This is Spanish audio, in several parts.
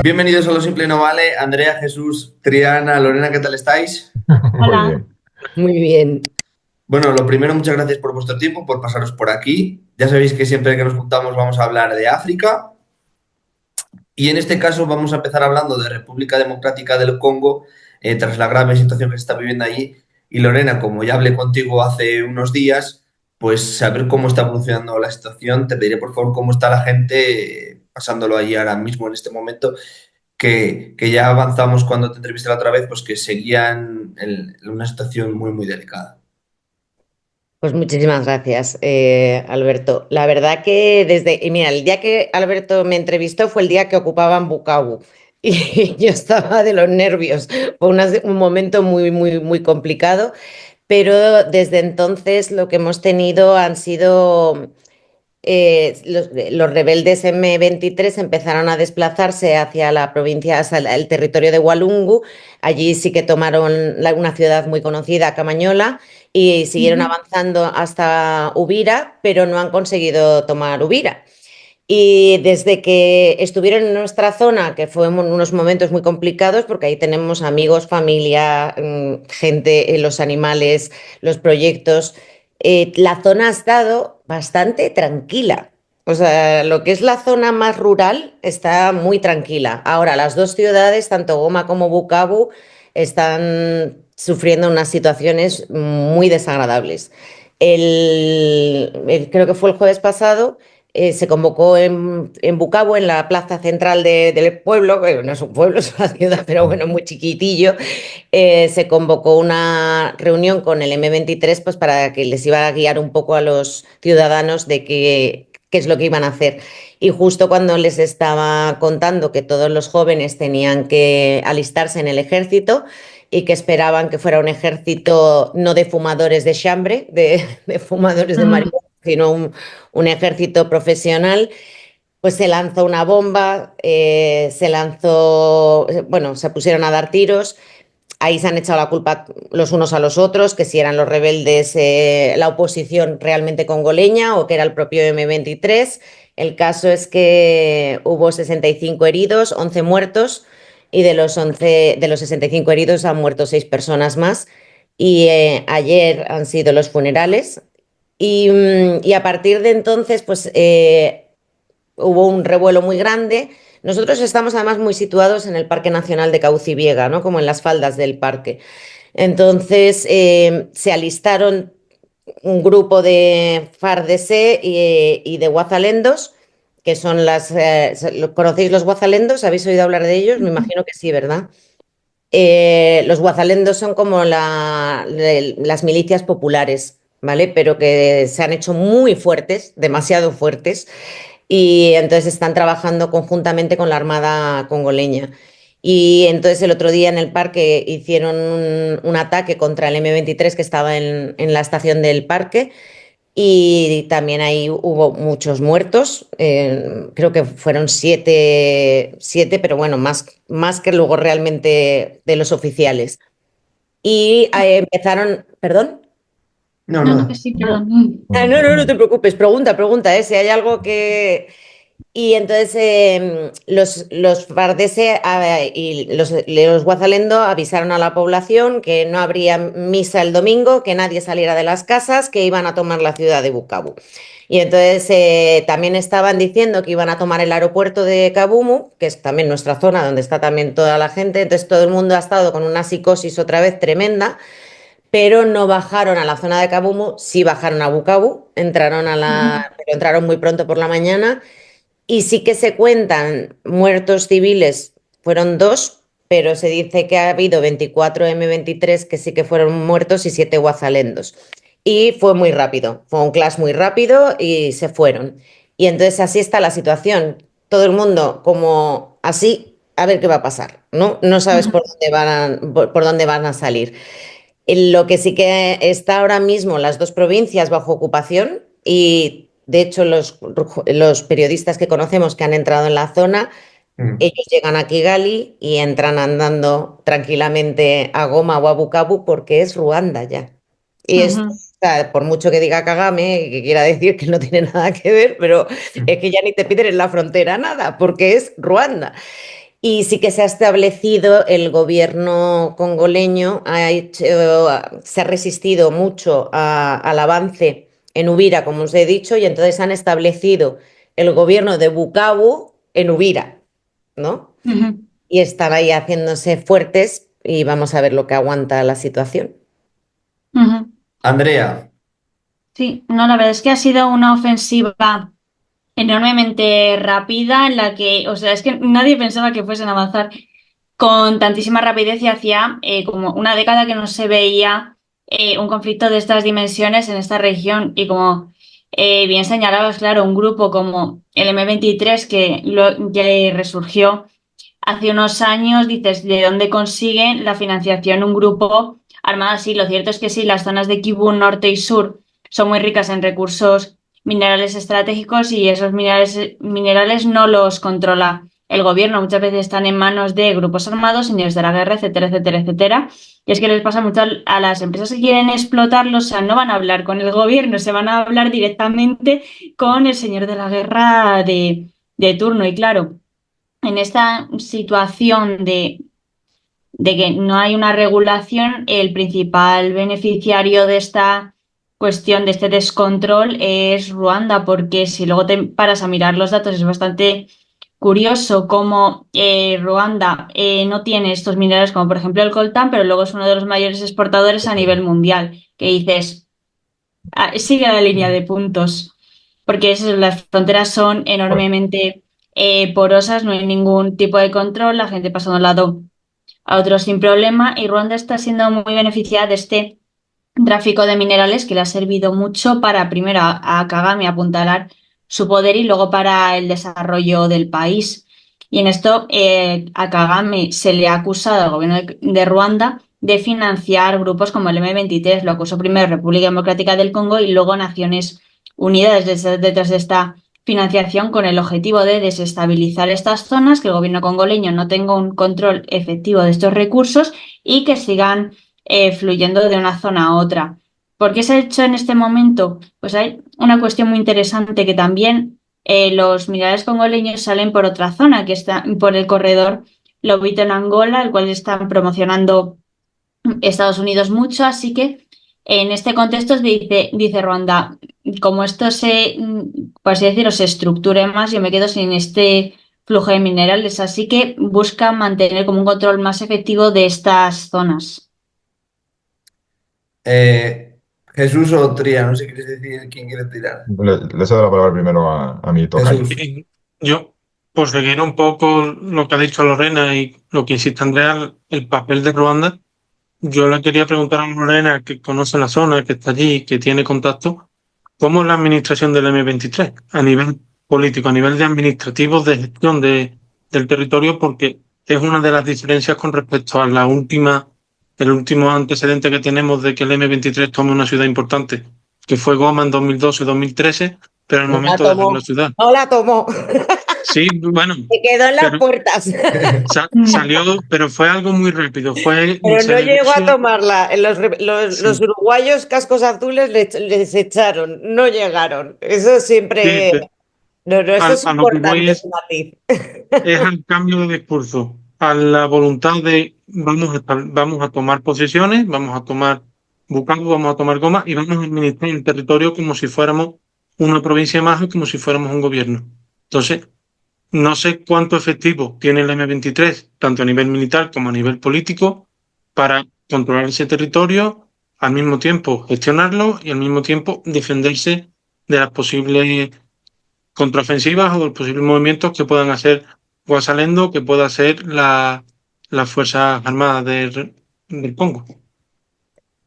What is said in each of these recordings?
Bienvenidos a Lo Simple No Vale. Andrea, Jesús, Triana, Lorena, ¿qué tal estáis? Muy Hola. bien. Muy bien. Bueno, lo primero, muchas gracias por vuestro tiempo, por pasaros por aquí. Ya sabéis que siempre que nos juntamos vamos a hablar de África y en este caso vamos a empezar hablando de República Democrática del Congo tras la grave situación que se está viviendo allí. Y Lorena, como ya hablé contigo hace unos días, pues saber cómo está evolucionando la situación, te pediré por favor cómo está la gente pasándolo allí ahora mismo en este momento que ya avanzamos cuando te entrevisté la otra vez, pues que seguían en una situación muy, muy delicada. Pues muchísimas gracias, Alberto. La verdad que y mira, el día que Alberto me entrevistó fue el día que ocupaban Bukavu y yo estaba de los nervios. Fue un momento muy, muy, muy complicado, pero desde entonces lo que hemos tenido han sido los rebeldes M23 empezaron a desplazarse hacia la provincia, hacia el territorio de Walungu. Allí sí que tomaron una ciudad muy conocida, Camañola, y siguieron Ujú. avanzando hasta Uvira, pero no han conseguido tomar Uvira. Y desde que estuvieron en nuestra zona, que fueron unos momentos muy complicados, porque ahí tenemos amigos, familia, gente, los animales, los proyectos, la zona ha estado bastante tranquila. O sea, lo que es la zona más rural está muy tranquila. Ahora, las dos ciudades, tanto Goma como Bukavu, están sufriendo unas situaciones muy desagradables. Creo que fue el jueves pasado, se convocó en Bucabo, en la plaza central del pueblo, que no es un pueblo, es una ciudad, pero bueno, muy chiquitillo. Se convocó una reunión con el M23 pues, para que les iba a guiar un poco a los ciudadanos de qué es lo que iban a hacer. Y justo cuando les estaba contando que todos los jóvenes tenían que alistarse en el ejército y que esperaban que fuera un ejército no de fumadores de chambre, de fumadores de Mm. marihuana, sino un ejército profesional, pues se lanzó una bomba, bueno, se pusieron a dar tiros. Ahí se han echado la culpa los unos a los otros, que si eran los rebeldes, la oposición realmente congoleña o que era el propio M23. El caso es que hubo 65 heridos, 11 muertos, y de los 65 heridos han muerto 6 personas más. Y ayer han sido los funerales. Y a partir de entonces, pues hubo un revuelo muy grande. Nosotros estamos además muy situados en el Parque Nacional de Cauciviega, ¿no? Como en las faldas del parque. Entonces se alistaron un grupo de FARDC y de guazalendos, que son ¿conocéis los guazalendos? ¿Habéis oído hablar de ellos? Me imagino que sí, ¿verdad? Los guazalendos son como las milicias populares, ¿vale? Pero que se han hecho muy fuertes, demasiado fuertes, y entonces están trabajando conjuntamente con la Armada congoleña. Y entonces el otro día en el parque hicieron un ataque contra el M23 que estaba en la estación del parque y también ahí hubo muchos muertos, creo que fueron siete, pero bueno, más que luego realmente de los oficiales. Y empezaron, ¿perdón? No, No, no, que nada. sí, perdón. Ah, No no, pasa no, no nada. te preocupes, pregunta, si hay algo que... Y entonces los Fardese y los Guazalendo avisaron a la población que no habría misa el domingo, que nadie saliera de las casas, que iban a tomar la ciudad de Bukavu. Y entonces también estaban diciendo que iban a tomar el aeropuerto de Kabumu, que es también nuestra zona donde está también toda la gente. Entonces todo el mundo ha estado con una psicosis otra vez tremenda, pero no bajaron a la zona de Kabumu, sí bajaron a Bukavu, Ujú. pero entraron muy pronto por la mañana y sí que se cuentan muertos civiles, fueron dos, pero se dice que ha habido 24 M23 que sí que fueron muertos y 7 guazalendos. Y fue muy rápido, fue un clash muy rápido y se fueron. Y entonces así está la situación. Todo el mundo como así, a ver qué va a pasar, ¿no? No sabes Ujú. por dónde van a salir. Lo que sí que está ahora mismo las dos provincias bajo ocupación y de hecho los periodistas que conocemos que han entrado en la zona, Mm. ellos llegan a Kigali y entran andando tranquilamente a Goma o a Bukavu porque es Ruanda ya. Y es, Ujú. o sea, por mucho que diga Kagame, que quiera decir que no tiene nada que ver, pero es que ya ni te piden en la frontera nada porque es Ruanda. Y sí que se ha establecido, el gobierno congoleño se ha resistido mucho al avance en Uvira, como os he dicho, y entonces han establecido el gobierno de Bukavu en Uvira, ¿no? Ujú, Y están ahí haciéndose fuertes y vamos a ver lo que aguanta la situación. ujú. Andrea, Sí, no, la verdad es que ha sido una ofensiva enormemente rápida en la que, o sea, es que nadie pensaba que fuesen a avanzar con tantísima rapidez y hacía como una década que no se veía un conflicto de estas dimensiones en esta región y como bien señalabas, claro, un grupo como el M23 que resurgió hace unos años, dices, ¿de dónde consiguen la financiación un grupo armado así? Lo cierto es que sí, las zonas de Kivu norte y sur son muy ricas en recursos minerales estratégicos y esos minerales no los controla el gobierno. Muchas veces están en manos de grupos armados, señores de la guerra, etcétera, etcétera, etcétera. Y es que les pasa mucho a las empresas que quieren explotarlos, o sea, no van a hablar con el gobierno, se van a hablar directamente con el señor de la guerra de turno. Y claro, en esta situación de que no hay una regulación, el principal beneficiario de esta cuestión, de este descontrol, es Ruanda, porque si luego te paras a mirar los datos es bastante curioso cómo Ruanda no tiene estos minerales como por ejemplo el coltán, pero luego es uno de los mayores exportadores a nivel mundial, que dices, sigue la línea de puntos, porque las fronteras son enormemente porosas, no hay ningún tipo de control, la gente pasa de un lado a otro sin problema y Ruanda está siendo muy beneficiada de este tráfico de minerales que le ha servido mucho para primero a Kagame apuntalar su poder y luego para el desarrollo del país. Y en esto a Kagame se le ha acusado al gobierno de Ruanda de financiar grupos como el M23. Lo acusó primero República Democrática del Congo y luego Naciones Unidas detrás de esta financiación con el objetivo de desestabilizar estas zonas, que el gobierno congoleño no tenga un control efectivo de estos recursos y que sigan fluyendo de una zona a otra. ¿Por qué se ha hecho en este momento? Pues hay una cuestión muy interesante que también los minerales congoleños salen por otra zona, que está por el corredor Lobito en Angola, el cual están promocionando Estados Unidos mucho, así que en este contexto dice Ruanda, como esto por así decirlo, se estructure más, yo me quedo sin este flujo de minerales, así que busca mantener como un control más efectivo de estas zonas. Jesús o Tría, no sé qué quieres decir, quién quiere tirar. Le cedo la palabra primero a mi tocayo. Jesús. Y yo, por seguir un poco lo que ha dicho Lorena y lo que insiste Andrea, el papel de Ruanda, yo le quería preguntar a Lorena, que conoce la zona, que está allí, que tiene contacto, ¿cómo es la administración del M23 a nivel político, a nivel de administrativo, de gestión del territorio? Porque es una de las diferencias con respecto a el último antecedente que tenemos de que el M23 tome una ciudad importante, que fue Goma en 2012-2013, pero al No la momento de dejar la tomó, ciudad. no la tomó, Sí, bueno, se quedó en las pero puertas, salió, pero fue algo muy rápido. pero Se no llegó a negocia, tomarla. Los sí, uruguayos cascos azules les echaron, no llegaron. Eso sí, siempre, no, no, eso es a lo que voy importante, ese matiz. es al cambio de discurso, a la voluntad de vamos a tomar posiciones, vamos a tomar Bukavu, vamos a tomar Goma y vamos a administrar el territorio como si fuéramos una provincia más o como si fuéramos un gobierno. Entonces, no sé cuánto efectivo tiene el M23, tanto a nivel militar como a nivel político, para controlar ese territorio, al mismo tiempo gestionarlo y al mismo tiempo defenderse de las posibles contraofensivas o de los posibles movimientos que puedan hacer Guasalendo, que pueda hacer las Fuerzas Armadas del Congo.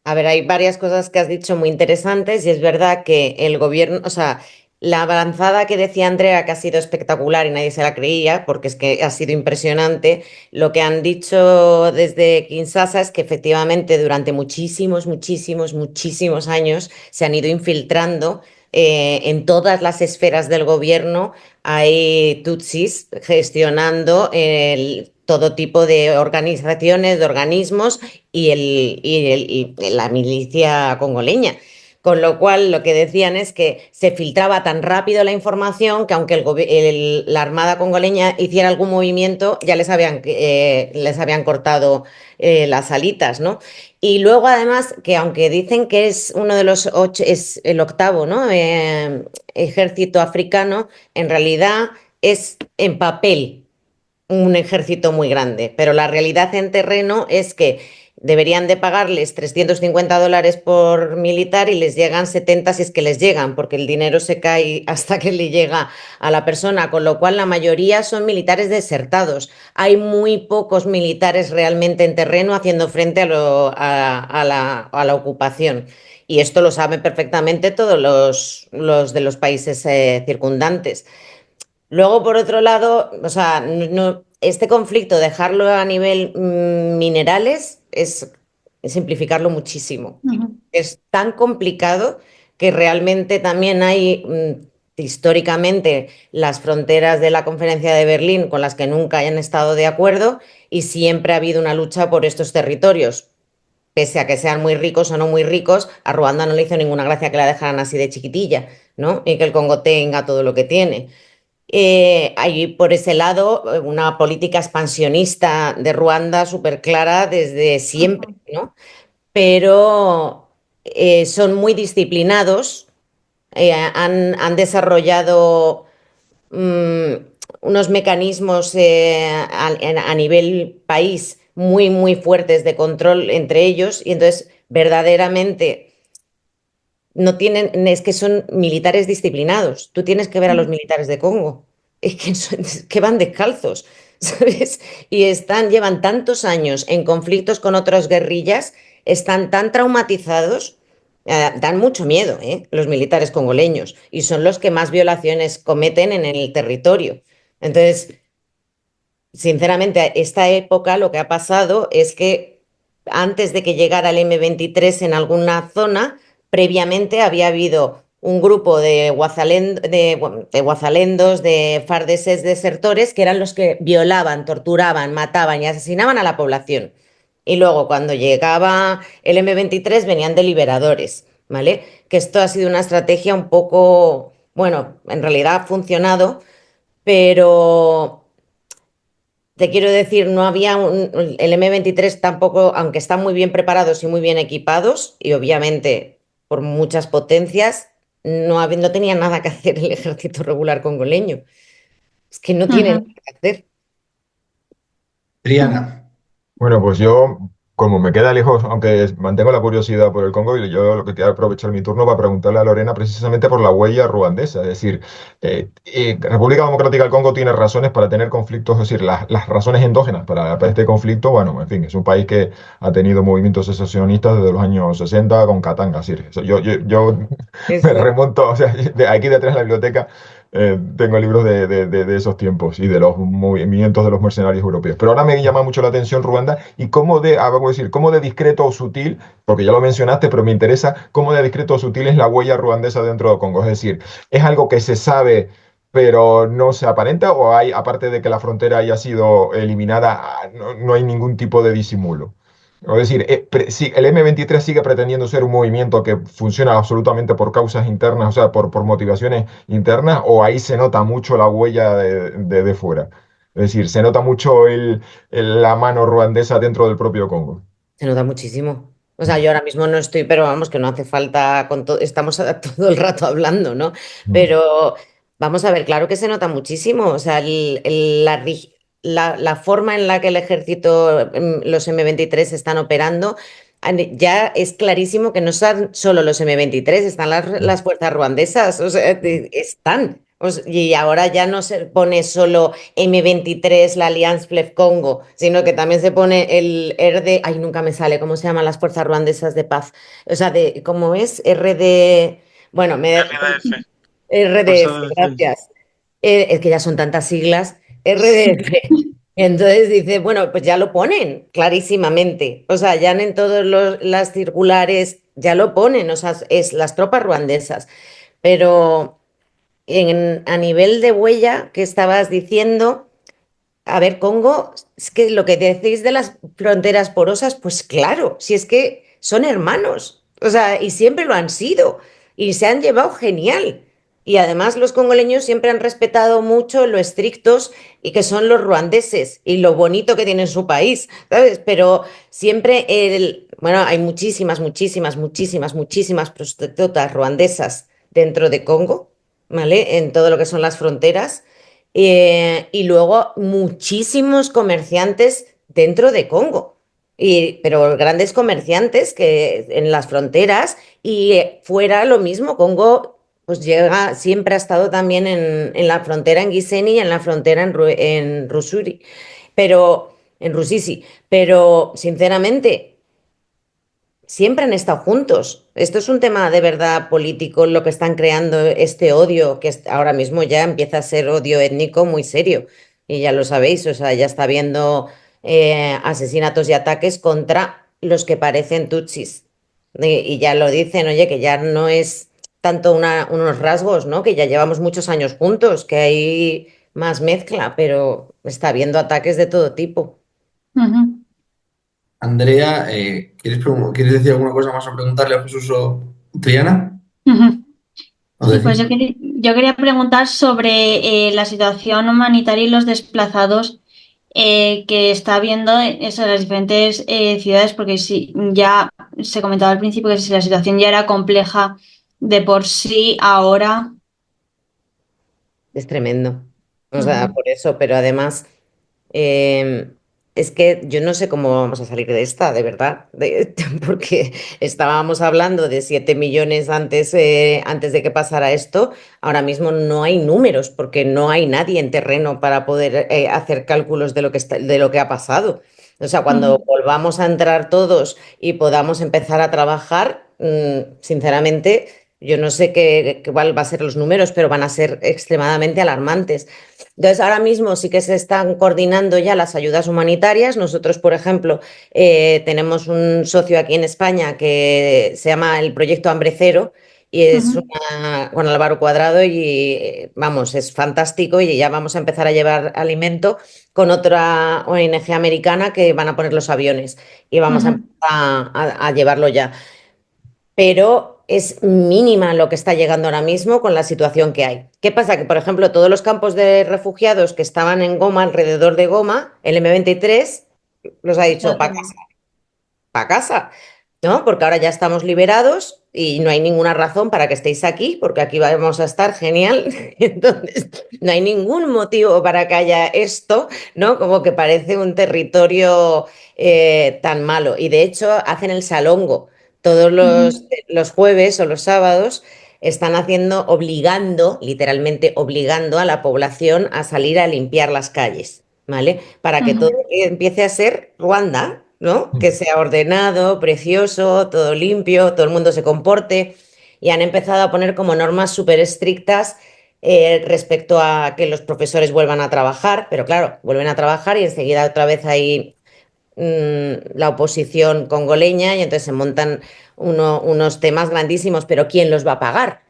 A ver, hay varias cosas que has dicho muy interesantes y es verdad que el gobierno, o sea, la avanzada que decía Andrea, que ha sido espectacular y nadie se la creía, porque es que ha sido impresionante, lo que han dicho desde Kinshasa es que efectivamente durante muchísimos, muchísimos, muchísimos años se han ido infiltrando en todas las esferas del gobierno. Hay tutsis gestionando todo tipo de organizaciones, de organismos y la milicia congoleña. Con lo cual, lo que decían es que se filtraba tan rápido la información que aunque la Armada congoleña hiciera algún movimiento, ya les habían cortado las alitas, ¿no? Y luego, además, que aunque dicen que es uno de los ocho, es el octavo, ¿no? Ejército africano, en realidad es en papel un ejército muy grande, pero la realidad en terreno es que deberían de pagarles $350 por militar y les llegan 70 si es que les llegan, porque el dinero se cae hasta que le llega a la persona, con lo cual la mayoría son militares desertados. Hay muy pocos militares realmente en terreno haciendo frente a la ocupación. Y esto lo saben perfectamente todos los de los países circundantes. Luego, por otro lado, o sea, este conflicto, dejarlo a nivel minerales, es simplificarlo muchísimo. Ujú. Es tan complicado que realmente también hay, históricamente, las fronteras de la Conferencia de Berlín con las que nunca hayan estado de acuerdo y siempre ha habido una lucha por estos territorios. Pese a que sean muy ricos o no muy ricos, a Ruanda no le hizo ninguna gracia que la dejaran así de chiquitilla, ¿no? Y que el Congo tenga todo lo que tiene. Hay por ese lado una política expansionista de Ruanda súper clara desde siempre, ¿no? Pero son muy disciplinados, han desarrollado mm, unos mecanismos a nivel país muy, muy fuertes de control entre ellos y entonces verdaderamente no tienen, es que son militares disciplinados. Tú tienes que ver a los militares de Congo. Es que van descalzos, ¿sabes? Y llevan tantos años en conflictos con otras guerrillas, están tan traumatizados, dan mucho miedo, los militares congoleños, y son los que más violaciones cometen en el territorio. Entonces, sinceramente, esta época lo que ha pasado es que antes de que llegara el M23 en alguna zona, previamente había habido un grupo de guazalendos, de fardeses desertores, que eran los que violaban, torturaban, mataban y asesinaban a la población. Y luego, cuando llegaba el M23, venían de liberadores, ¿vale? Que esto ha sido una estrategia un poco, bueno, en realidad ha funcionado, pero te quiero decir, no había el M23 tampoco, aunque están muy bien preparados y muy bien equipados, y obviamente por muchas potencias, no tenía nada que hacer el ejército regular congoleño. Es que no tiene nada Ujú. que hacer. Triana. Bueno, pues yo, como me queda lejos, aunque mantengo la curiosidad por el Congo, y yo lo que quiero aprovechar mi turno para preguntarle a Lorena precisamente por la huella ruandesa. Es decir, República Democrática del Congo tiene razones para tener conflictos, es decir, las razones endógenas para este conflicto, bueno, en fin, es un país que ha tenido movimientos secesionistas desde los años 60 con Katanga. Es decir, yo me Eso. remonto, o sea, aquí detrás de la biblioteca. Tengo libros de esos tiempos y de los movimientos de los mercenarios europeos. Pero ahora me llama mucho la atención Ruanda y vamos a decir, cómo de discreto o sutil, porque ya lo mencionaste, pero me interesa cómo de discreto o sutil es la huella ruandesa dentro de Congo. Es decir, ¿es algo que se sabe pero no se aparenta o hay, aparte de que la frontera haya sido eliminada, no hay ningún tipo de disimulo? Es decir, si el M23 sigue pretendiendo ser un movimiento que funciona absolutamente por causas internas, o sea, por motivaciones internas, o ahí se nota mucho la huella de fuera. Es decir, se nota mucho la mano ruandesa dentro del propio Congo. Se nota muchísimo. O sea, yo ahora mismo no estoy, pero vamos, que no hace falta, estamos todo el rato hablando, ¿no? Mm. Pero vamos a ver, claro que se nota muchísimo. O sea, la forma en la que el ejército, los M23 están operando, ya es clarísimo que no son solo los M23, están las fuerzas ruandesas, o sea, están. Y ahora ya no se pone solo M23, la Alliance Fleuve Congo, sino que también se pone el RD, ay, nunca me sale, ¿cómo se llaman las fuerzas ruandesas de paz? O sea, ¿cómo es? RD, bueno, RDF, Fuerza RDF, de Defensa. gracias. Es que ya son tantas siglas, RDF. Entonces dice, bueno, pues ya lo ponen clarísimamente. O sea, ya en todas las circulares ya lo ponen, o sea, es las tropas ruandesas. Pero a nivel de huella que estabas diciendo, a ver, Congo, es que lo que decís de las fronteras porosas, pues claro, si es que son hermanos. O sea, y siempre lo han sido. Y se han llevado genial. Y además los congoleños siempre han respetado mucho lo estrictos y que son los ruandeses y lo bonito que tiene su país, ¿sabes? Pero siempre bueno, hay muchísimas prostitutas ruandesas dentro de Congo, ¿vale? En todo lo que son las fronteras. Y luego muchísimos comerciantes dentro de Congo. Pero grandes comerciantes que en las fronteras y fuera lo mismo. Congo pues llega, siempre ha estado también en la frontera en Gisenyi y en la frontera en Rusuri, pero en Rusisi. Pero sinceramente, siempre han estado juntos. Esto es un tema de verdad político, lo que están creando este odio, que ahora mismo ya empieza a ser odio étnico muy serio. Y ya lo sabéis, o sea, ya está habiendo asesinatos y ataques contra los que parecen tutsis. Y ya lo dicen, oye, que ya no es tanto unos rasgos, ¿no? Que ya llevamos muchos años juntos, que hay más mezcla, pero está habiendo ataques de todo tipo. Ujú, Andrea, ¿quieres decir alguna cosa más o preguntarle a Jesús o Triana? ujú. ¿O Sí, decir? pues yo quería preguntar sobre la situación humanitaria y los desplazados que está habiendo en las diferentes ciudades, porque sí, ya se comentaba al principio que si la situación ya era compleja de por sí, ahora. Es tremendo. O sea, Ujú, por eso, pero además, eh, es que yo no sé cómo vamos a salir de esta, de verdad, porque estábamos hablando de 7 millones antes de que pasara esto. Ahora mismo no hay números, porque no hay nadie en terreno para poder hacer cálculos de lo que de lo que ha pasado. O sea, cuando ujú, volvamos a entrar todos y podamos empezar a trabajar, sinceramente. Yo no sé cuál va a ser los números, pero van a ser extremadamente alarmantes. Entonces, ahora mismo sí que se están coordinando ya las ayudas humanitarias. Nosotros, por ejemplo, tenemos un socio aquí en España que se llama el Proyecto Hambre Cero y es ujú, con Álvaro Cuadrado y vamos, es fantástico y ya vamos a empezar a llevar alimento con otra ONG americana que van a poner los aviones y vamos a ujú, empezar a llevarlo ya, pero es mínima lo que está llegando ahora mismo con la situación que hay. ¿Qué pasa? Que, por ejemplo, todos los campos de refugiados que estaban en Goma, alrededor de Goma, el M23 los ha dicho para casa, ¿no? Porque ahora ya estamos liberados y no hay ninguna razón para que estéis aquí, porque aquí vamos a estar genial. Entonces, no hay ningún motivo para que haya esto, ¿no? Como que parece un territorio tan malo. Y de hecho, hacen el salongo todos ujú, los jueves o los sábados. Están haciendo, obligando, literalmente obligando a la población a salir a limpiar las calles, ¿vale? Para que todo ujú, empiece a ser Ruanda, ¿no? Que sea ordenado, precioso, todo limpio, todo el mundo se comporte. Y han empezado a poner como normas súper estrictas respecto a que los profesores vuelvan a trabajar, pero claro, vuelven a trabajar y enseguida otra vez hay la oposición congoleña y entonces se montan unos temas grandísimos, pero ¿quién los va a pagar?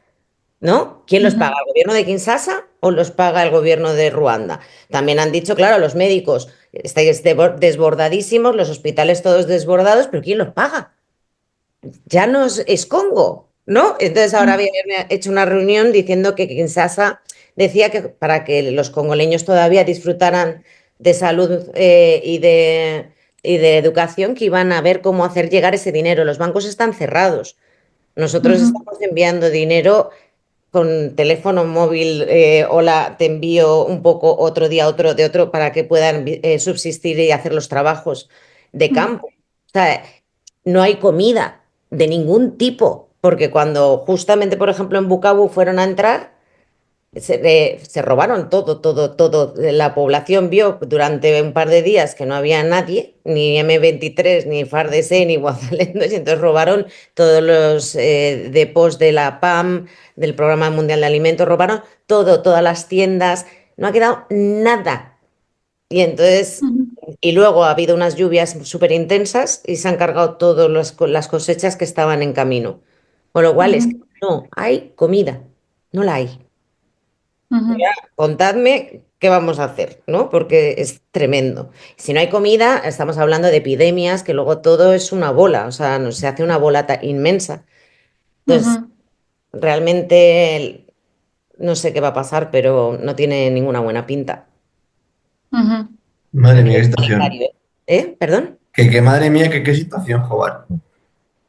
¿No? ¿Quién los paga? ujú, ¿El gobierno de Kinshasa o los paga el gobierno de Ruanda? También han dicho, claro, los médicos, estáis desbordadísimos, los hospitales todos desbordados, pero ¿quién los paga? Ya no es Congo, ¿no? Entonces ahora habían hecho una reunión diciendo que Kinshasa decía que para que los congoleños todavía disfrutaran de salud y de educación, que iban a ver cómo hacer llegar ese dinero. Los bancos están cerrados. Nosotros ujú, estamos enviando dinero con teléfono móvil, hola, te envío un poco otro día, otro de otro, para que puedan subsistir y hacer los trabajos de ujú, campo. O sea, no hay comida de ningún tipo, porque cuando justamente, por ejemplo, en Bukavu fueron a entrar, se robaron todo. La población vio durante un par de días que no había nadie, ni M23, ni FARDC, ni Guazalendos, y entonces robaron todos los depós de la PAM, del Programa Mundial de Alimentos, robaron todo, todas las tiendas, no ha quedado nada. Y entonces, ujú, y luego ha habido unas lluvias súper intensas y se han cargado todas las cosechas que estaban en camino. Con lo cual es que ujú, no hay comida, no la hay. ujú, Contadme qué vamos a hacer, ¿no? Porque es tremendo. Si no hay comida, estamos hablando de epidemias, que luego todo es una bola, o sea, se hace una bola inmensa. Entonces, Ujú, realmente no sé qué va a pasar, pero no tiene ninguna buena pinta. ujú. Madre A mía, qué nivel situación. humanitario, ¿eh? ¿Perdón? Que madre mía, qué situación, joder.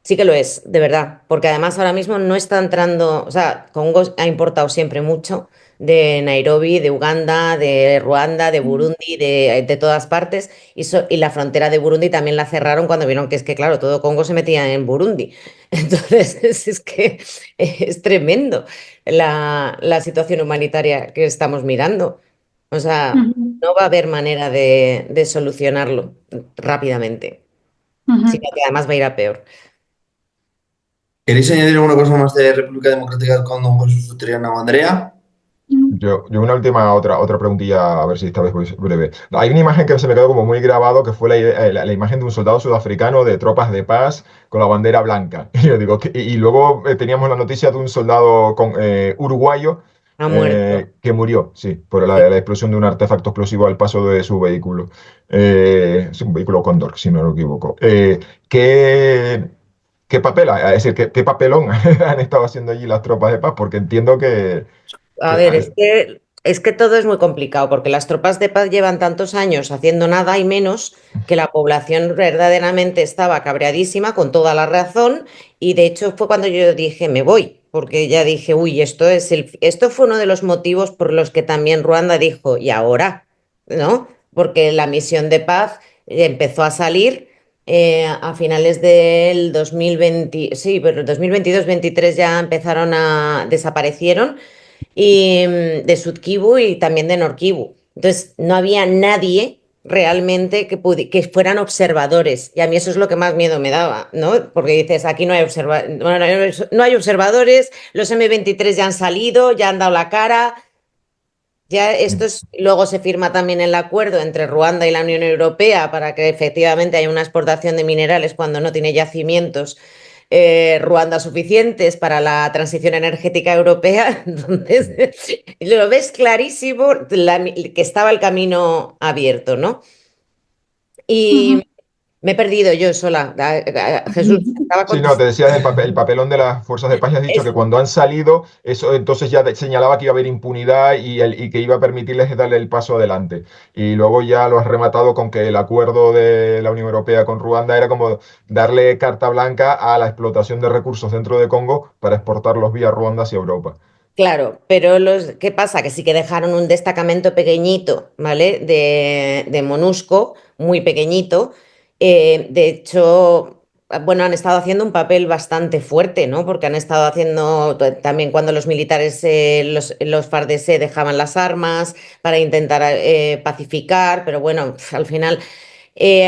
Sí que lo es, de verdad, porque además ahora mismo no está entrando, o sea, Congo ha importado siempre mucho de Nairobi, de Uganda, de Ruanda, de Burundi, de todas partes, y la frontera de Burundi también la cerraron cuando vieron que es que, claro, todo Congo se metía en Burundi. Entonces, es que es tremendo la situación humanitaria que estamos mirando. O sea, Ujú, no va a haber manera de solucionarlo rápidamente, sino ujú. que además va a ir a peor. ¿Queréis añadir alguna cosa más de República Democrática del Congo, Jesús, Triana o Andrea? Yo una última, otra preguntilla, a ver si esta vez voy breve. Hay una imagen que se me quedó como muy grabado, que fue la imagen de un soldado sudafricano de tropas de paz con la bandera blanca. Y yo digo, y luego teníamos la noticia de un soldado uruguayo Ha muerto. que murió, sí, por Sí. la explosión de un artefacto explosivo al paso de su vehículo. Es un vehículo Cóndor, si no me equivoco. ¿Qué, qué papel, es decir, qué papelón han estado haciendo allí las tropas de paz? Porque entiendo A que ver, es que todo es muy complicado porque las tropas de paz llevan tantos años haciendo nada y menos que la población verdaderamente estaba cabreadísima con toda la razón y de hecho fue cuando yo dije me voy, porque ya dije, uy, esto fue uno de los motivos por los que también Ruanda dijo, ¿y ahora? ¿No? Porque la misión de paz empezó a salir a finales del 2020, sí, pero el 2022-23 ya desaparecieron y de Sud Kivu y también de Nord Kivu. Entonces, no había nadie realmente que fueran observadores. Y a mí eso es lo que más miedo me daba, ¿no? Porque dices, aquí no hay observadores, los M23 ya han salido, ya han dado la cara. Ya luego se firma también el acuerdo entre Ruanda y la Unión Europea para que efectivamente haya una exportación de minerales cuando no tiene yacimientos Ruanda suficientes para la transición energética europea. Entonces, lo ves clarísimo que estaba el camino abierto, ¿no? Ujú. Y me he perdido yo sola. Jesús, estaba Sí, no, te contestando. decía el papelón de las fuerzas de paz y has dicho que Eso. cuando han salido, eso entonces ya señalaba que iba a haber impunidad y que iba a permitirles darle el paso adelante. Y luego ya lo has rematado con que el acuerdo de la Unión Europea con Ruanda era como darle carta blanca a la explotación de recursos dentro de Congo para exportarlos vía Ruanda hacia Europa. Claro, pero ¿qué pasa? Que sí que dejaron un destacamento pequeñito, ¿vale? De MONUSCO, muy pequeñito. De hecho, bueno, han estado haciendo un papel bastante fuerte, ¿no? Porque han estado haciendo también cuando los militares, los FARDC dejaban las armas para intentar pacificar, pero bueno, al final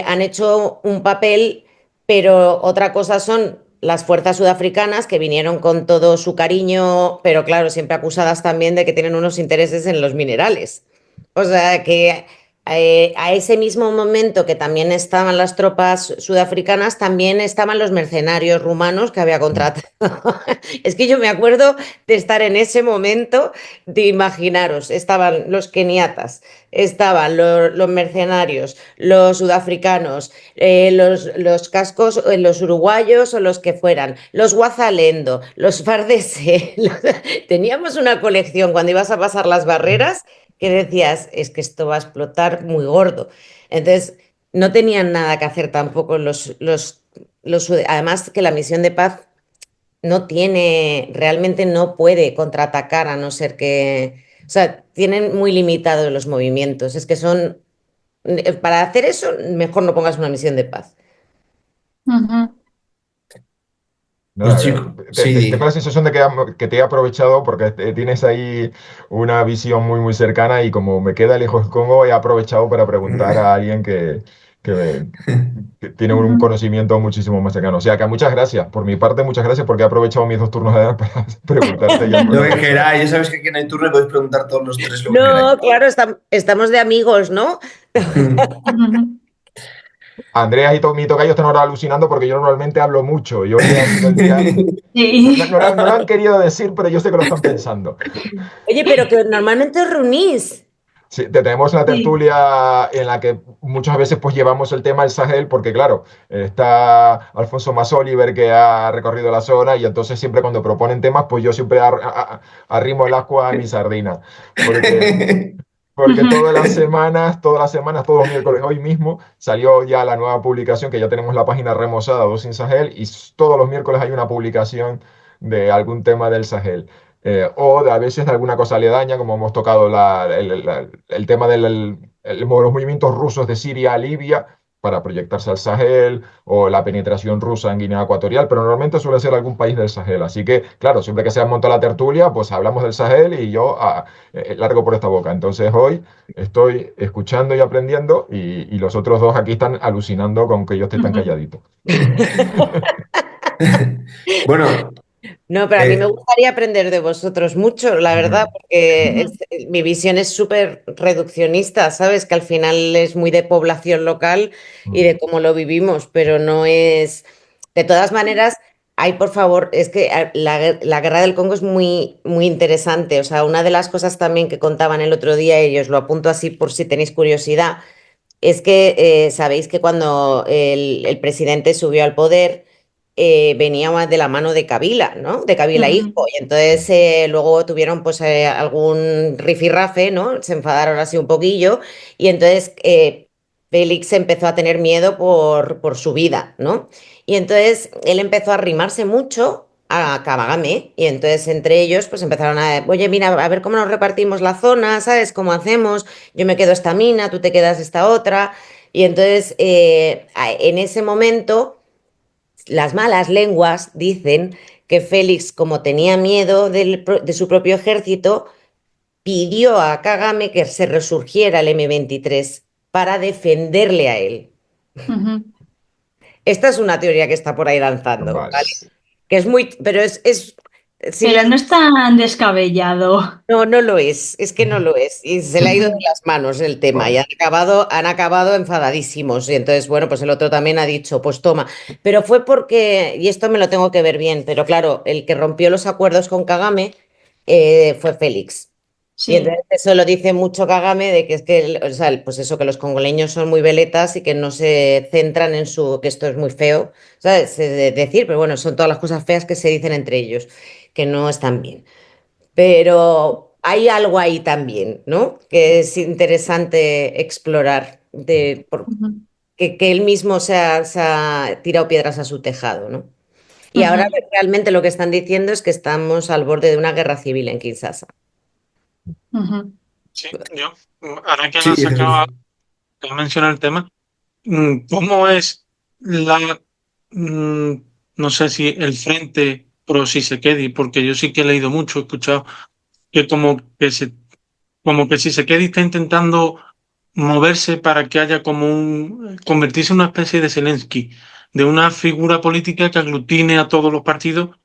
han hecho un papel, pero otra cosa son las fuerzas sudafricanas que vinieron con todo su cariño, pero claro, siempre acusadas también de que tienen unos intereses en los minerales. O sea que a ese mismo momento que también estaban las tropas sudafricanas, también estaban los mercenarios rumanos que había contratado. Es que yo me acuerdo de estar en ese momento, de imaginaros, estaban los keniatas, estaban los mercenarios, los sudafricanos, los cascos, los uruguayos o los que fueran, los Guazalendo, los Fardese. Teníamos una colección cuando ibas a pasar las barreras que decías, es que esto va a explotar muy gordo. Entonces, no tenían nada que hacer tampoco además que la misión de paz realmente no puede contraatacar a no ser que, o sea, tienen muy limitados los movimientos. Es que para hacer eso, mejor no pongas una misión de paz. Ujú. No, Pues chico, sí, tengo la sensación de que te he aprovechado porque tienes ahí una visión muy, muy cercana y como me queda lejos el Congo, he aprovechado para preguntar a alguien que, me- que tiene un Ujú. conocimiento muchísimo más cercano. O sea que muchas gracias. Por mi parte, muchas gracias porque he aprovechado mis 2 turnos de edad para preguntarte ya lo alguna que cosa. queráis, ya sabéis que aquí no hay turno y podéis preguntar todos los tres lo que queráis. No, claro, estamos de amigos, ¿no? Ujú. Andrea y mi tocayo están ahora alucinando porque yo normalmente hablo mucho y hoy ha sido el día. No, Sí. no lo han querido decir, pero yo sé que lo están pensando. Oye, pero que normalmente os reunís. Sí, tenemos una Sí. tertulia en la que muchas veces pues llevamos el tema del Sahel porque claro, está Alfonso Mas Oliver que ha recorrido la zona y entonces siempre cuando proponen temas pues yo siempre arrimo el agua a mi sardina porque, porque todas las semanas, todos los miércoles, hoy mismo salió ya la nueva publicación que ya tenemos la página remozada, Dos sin Sahel, y todos los miércoles hay una publicación de algún tema del Sahel. O a veces de alguna cosa aledaña, como hemos tocado el tema de los movimientos rusos de Siria a Libia para proyectarse al Sahel, o la penetración rusa en Guinea Ecuatorial, pero normalmente suele ser algún país del Sahel. Así que, claro, siempre que se monta la tertulia, pues hablamos del Sahel y yo largo por esta boca. Entonces hoy estoy escuchando y aprendiendo y los otros dos aquí están alucinando con que yo esté tan Ujú. calladito. Bueno, No, pero a mí me eh, gustaría aprender de vosotros mucho, la verdad, Mm, porque Ujú. mi visión es súper reduccionista, ¿sabes? Que al final es muy de población local y mm. de cómo lo vivimos, pero no es... De todas maneras, hay, por favor, es que la guerra del Congo es muy, muy interesante. O sea, una de las cosas también que contaban el otro día, y os lo apunto así por si tenéis curiosidad, es que sabéis que cuando el presidente subió al poder, venía más de la mano de Kabila, ¿no? De Kabila Ujú. hijo. Y entonces luego tuvieron pues algún rifirrafe, ¿no? Se enfadaron así un poquillo. Y entonces Félix empezó a tener miedo por su vida, ¿no? Y entonces él empezó a arrimarse mucho a Kagame y entonces entre ellos pues empezaron a, oye, mira, a ver cómo nos repartimos la zona, ¿sabes? ¿Cómo hacemos? Yo me quedo esta mina, tú te quedas esta otra. Y entonces, en ese momento, las malas lenguas dicen que Félix, como tenía miedo de su propio ejército, pidió a Kagame que se resurgiera el M23 para defenderle a él. Ujú. Esta es una teoría que está por ahí danzando, Vale. ¿vale? Que es muy, pero si Pero las no es tan descabellado. no, no lo es que no lo es. Y se le ha ido de Ujú. las manos el tema y Vale. han acabado enfadadísimos. Y entonces, bueno, pues el otro también ha dicho, pues toma. Pero fue porque, y esto me lo tengo que ver bien, pero claro, el que rompió los acuerdos con Kagame fue Félix. Y Sí. entonces eso lo dice mucho Kagame de que es que, o sea, pues eso, que los congoleños son muy veletas y que no se centran en su, que esto es muy feo, ¿sabes? Decir, pero bueno, son todas las cosas feas que se dicen entre ellos, que no están bien. Pero hay algo ahí también, ¿no? Que es interesante explorar, Ujú. que él mismo se ha tirado piedras a su tejado, ¿no? Y ahora Ujú. realmente lo que están diciendo es que estamos al borde de una guerra civil en Kinshasa. Ujú. Sí, yo, ahora que sí, has sacado, que has mencionado el tema, ¿cómo es la, mm, no sé si el frente pro Tshisekedi? Porque yo sí que he leído mucho, he escuchado que como que Tshisekedi está intentando moverse para que haya como convertirse en una especie de Zelensky, de una figura política que aglutine a todos los partidos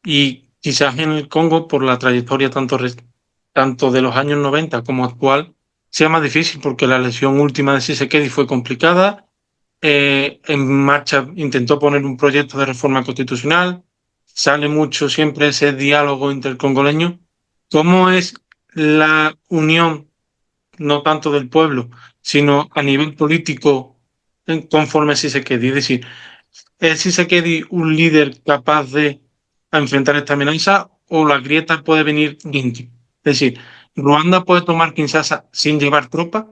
y quizás en el Congo, por la trayectoria tanto de los años 90 como actual, sea más difícil porque la elección última de Tshisekedi fue complicada. En marcha intentó poner un proyecto de reforma constitucional, sale mucho siempre ese diálogo intercongoleño. ¿Cómo es la unión, no tanto del pueblo, sino a nivel político conforme a Tshisekedi? Es decir, ¿es Tshisekedi un líder capaz de enfrentar esta amenaza o la grieta puede venir dentro? Es decir, Ruanda puede tomar Kinshasa sin llevar tropas,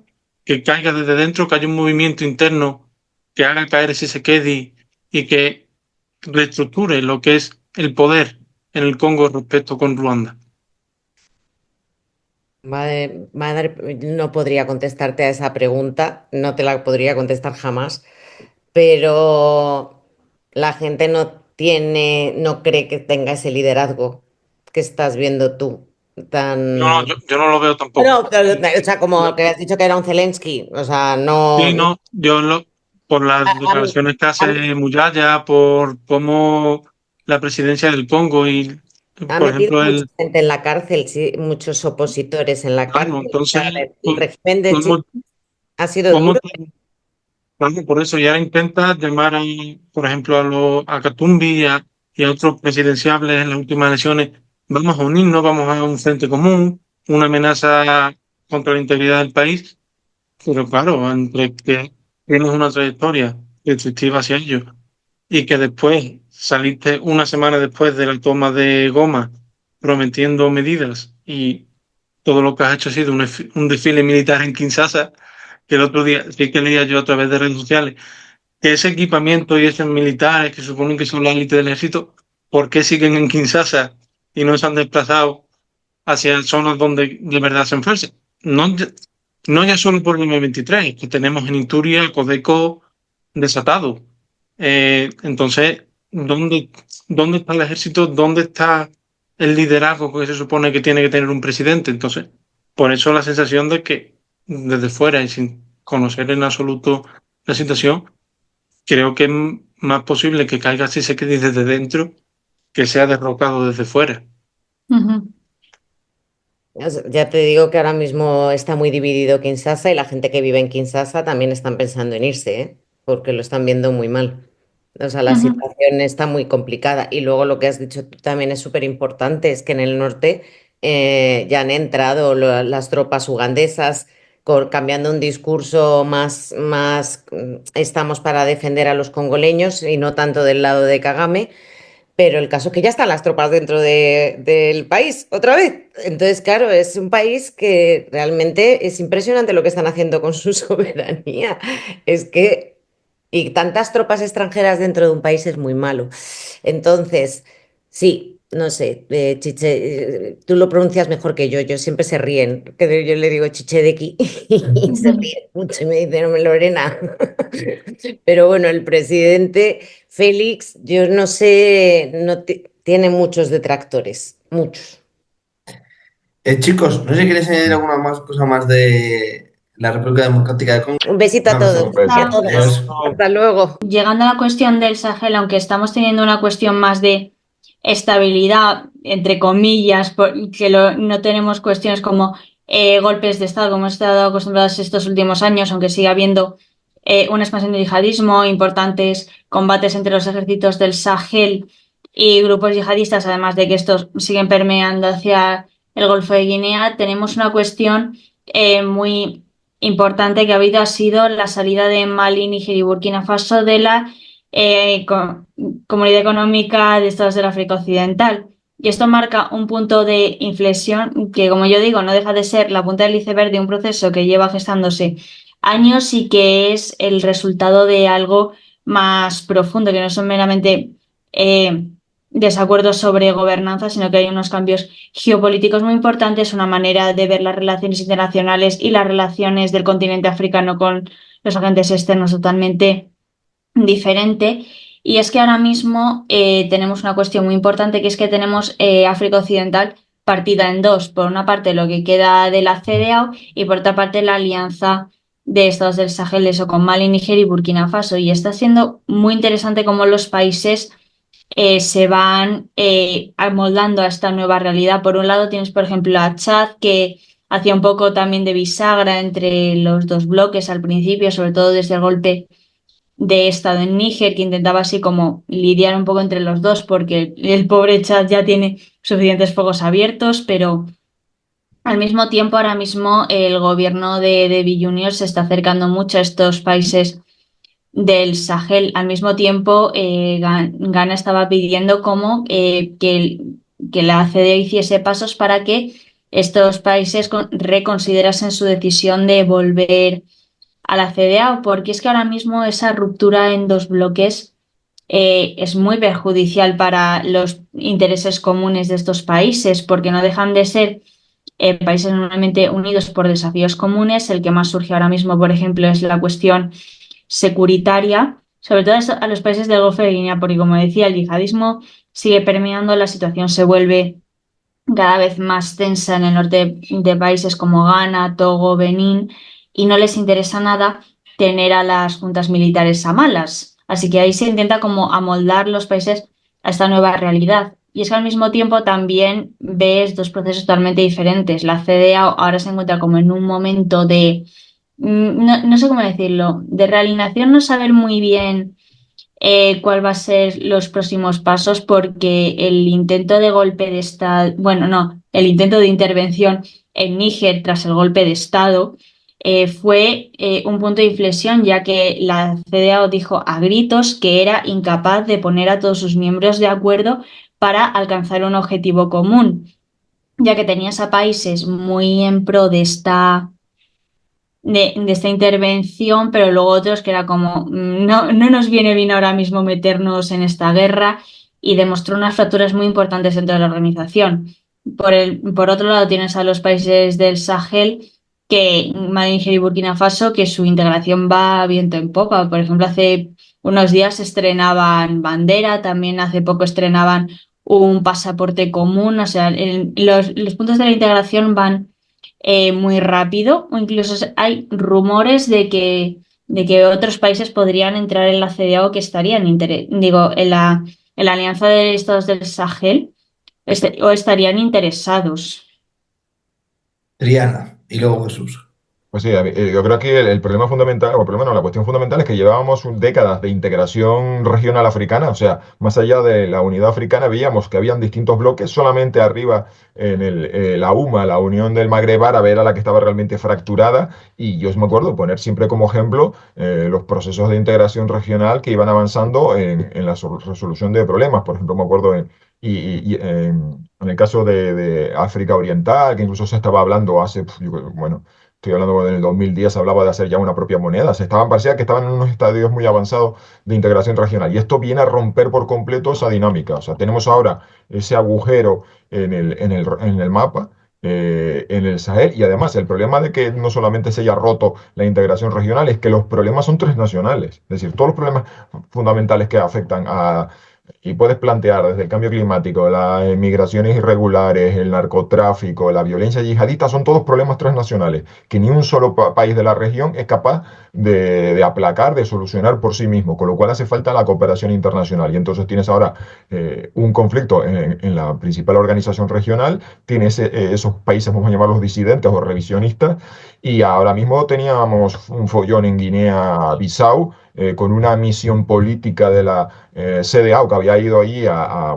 que caiga desde dentro, que haya un movimiento interno que haga caer a Tshisekedi y que reestructure lo que es el poder en el Congo respecto con Ruanda. No podría contestarte a esa pregunta, no te la podría contestar jamás, pero la gente no cree que tenga ese liderazgo que estás viendo tú, No, tan... yo no lo veo tampoco. Bueno, o sea, como que has dicho que era un Zelensky, o sea, Sí, no... no, por las A mí, declaraciones que a mí- hace Muyaya, por cómo la presidencia del Congo y, ha por metido ejemplo, mucha gente en la cárcel, sí, muchos opositores en la claro, cárcel. O entonces, sea, el régimen de Chile ¿cómo, ha sido cómo duro. claro, por eso ya intenta llamar, por ejemplo, a Katumbi y a otros presidenciables en las últimas elecciones? Vamos a unirnos, vamos a un frente común, una amenaza contra la integridad del país, pero claro, entre que tienes una trayectoria destructiva hacia ello y que después saliste una semana después de la toma de Goma prometiendo medidas y todo lo que has hecho ha sido un desfile militar en Kinshasa, que el otro día sí que leía yo a través de redes sociales, que ese equipamiento y esos militares que suponen que son la élite del ejército, ¿por qué siguen en Kinshasa y no se han desplazado hacia zonas donde de verdad se enfuercen? No, no ya solo por el M23, que tenemos en Inturia, Codeco desatado. Entonces, ¿dónde está el ejército? ¿Dónde está el liderazgo que se supone que tiene que tener un presidente? Entonces, por eso la sensación de que desde fuera y sin conocer en absoluto la situación, creo que es más posible que caiga si se quede desde dentro que sea derrocado desde fuera. Ujú. Ya te digo que ahora mismo está muy dividido Kinshasa y la gente que vive en Kinshasa también están pensando en irse, ¿eh? Porque lo están viendo muy mal. O sea, la Ujú. situación está muy complicada. Y luego lo que has dicho tú también es súper importante, es que en el norte ya han entrado las tropas ugandesas cambiando un discurso estamos para defender a los congoleños y no tanto del lado de Kagame. Pero el caso es que ya están las tropas dentro del país, otra vez. Entonces, claro, es un país que realmente es impresionante lo que están haciendo con su soberanía. Es que, y tantas tropas extranjeras dentro de un país es muy malo. Entonces, sí, no sé, Chiche, tú lo pronuncias mejor que yo siempre se ríen, que yo le digo Chichedeki y se Ujú. ríen mucho y me dicen, Lorena. Pero bueno, el presidente Félix, yo no sé, tiene muchos detractores, muchos. Chicos, no sé si queréis añadir alguna más cosa más de la República Democrática de Congo. Un besito a Vamos, todos Un y a beso. todas. adiós. Hasta luego. Llegando a la cuestión del Sahel, aunque estamos teniendo una cuestión más de estabilidad, entre comillas, que no tenemos cuestiones como golpes de Estado, como hemos estado acostumbrados estos últimos años, aunque sigue habiendo una expansión del yihadismo, importantes combates entre los ejércitos del Sahel y grupos yihadistas, además de que estos siguen permeando hacia el Golfo de Guinea, tenemos una cuestión muy importante que ha sido la salida de Mali, Níger y Burkina Faso de la Comunidad Económica de Estados del África Occidental. Y esto marca un punto de inflexión que, como yo digo, no deja de ser la punta del iceberg de un proceso que lleva gestándose años y que es el resultado de algo más profundo, que no son meramente desacuerdos sobre gobernanza, sino que hay unos cambios geopolíticos muy importantes, una manera de ver las relaciones internacionales y las relaciones del continente africano con los agentes externos totalmente diferente. Y es que ahora mismo tenemos una cuestión muy importante, que es que tenemos África Occidental partida en dos. Por una parte, lo que queda de la CEDEAO y por otra parte, la alianza de estados del Sahel, eso con Mali, Níger y Burkina Faso. Y está siendo muy interesante cómo los países se van amoldando a esta nueva realidad. Por un lado tienes, por ejemplo, a Chad, que hacía un poco también de bisagra entre los dos bloques al principio, sobre todo desde el golpe de Estado en Níger, que intentaba así como lidiar un poco entre los dos, porque el pobre Chad ya tiene suficientes focos abiertos, pero al mismo tiempo, ahora mismo el gobierno de Bill Junior se está acercando mucho a estos países del Sahel. Al mismo tiempo, Ghana estaba pidiendo como que la CDE hiciese pasos para que estos países reconsiderasen su decisión de volver a la CDA, porque es que ahora mismo esa ruptura en dos bloques es muy perjudicial para los intereses comunes de estos países, porque no dejan de ser países normalmente unidos por desafíos comunes. El que más surge ahora mismo, por ejemplo, es la cuestión securitaria, sobre todo a los países del Golfo de Guinea, porque como decía, el yihadismo sigue permeando, la situación se vuelve cada vez más tensa en el norte de países como Ghana, Togo, Benín, y no les interesa nada tener a las juntas militares a malas. Así que ahí se intenta como amoldar los países a esta nueva realidad. Y es que al mismo tiempo también ves dos procesos totalmente diferentes. La CDA ahora se encuentra como en un momento de, no sé cómo decirlo, de realineación, no saber muy bien cuál va a ser los próximos pasos, porque el intento de golpe de Estado, bueno, no, el intento de intervención en Níger tras el golpe de Estado, fue un punto de inflexión, ya que la CEDEAO dijo a gritos que era incapaz de poner a todos sus miembros de acuerdo para alcanzar un objetivo común, ya que tenías a países muy en pro de esta intervención, pero luego otros que era como, no nos viene bien ahora mismo meternos en esta guerra, y demostró unas fracturas muy importantes dentro de la organización. Por otro lado tienes a los países del Sahel, que Mali, Níger y Burkina Faso, que su integración va viento en popa. Por ejemplo, hace unos días estrenaban bandera, también hace poco estrenaban un pasaporte común. O sea, los puntos de la integración van muy rápido, o incluso hay rumores de que otros países podrían entrar en la CEDEAO, que estarían en la Alianza de Estados del Sahel, o estarían interesados. Triana y luego Jesús. Pues sí, yo creo que el problema fundamental, o el problema no, la cuestión fundamental es que llevábamos décadas de integración regional africana, o sea, más allá de la unidad africana, veíamos que habían distintos bloques, solamente arriba en la UMA, la Unión del Magreb Árabe, era la que estaba realmente fracturada, y yo me acuerdo poner siempre como ejemplo los procesos de integración regional que iban avanzando en la resolución de problemas. Por ejemplo, me acuerdo en el caso de África Oriental, que incluso se estaba hablando hace, bueno, estoy hablando del 2010, hablaba de hacer ya una propia moneda. Parecía que estaban en unos estadios muy avanzados de integración regional. Y esto viene a romper por completo esa dinámica. O sea, tenemos ahora ese agujero en el mapa, en el Sahel. Y además, el problema de que no solamente se haya roto la integración regional es que los problemas son transnacionales. Es decir, todos los problemas fundamentales que afectan a... Y puedes plantear desde el cambio climático, las migraciones irregulares, el narcotráfico, la violencia yihadista, son todos problemas transnacionales que ni un solo país de la región es capaz de aplacar, de solucionar por sí mismo, con lo cual hace falta la cooperación internacional. Y entonces tienes ahora un conflicto en la principal organización regional, tienes esos países, vamos a llamarlos disidentes o revisionistas, y ahora mismo teníamos un follón en Guinea-Bissau, con una misión política de la CEDEAO que había ido allí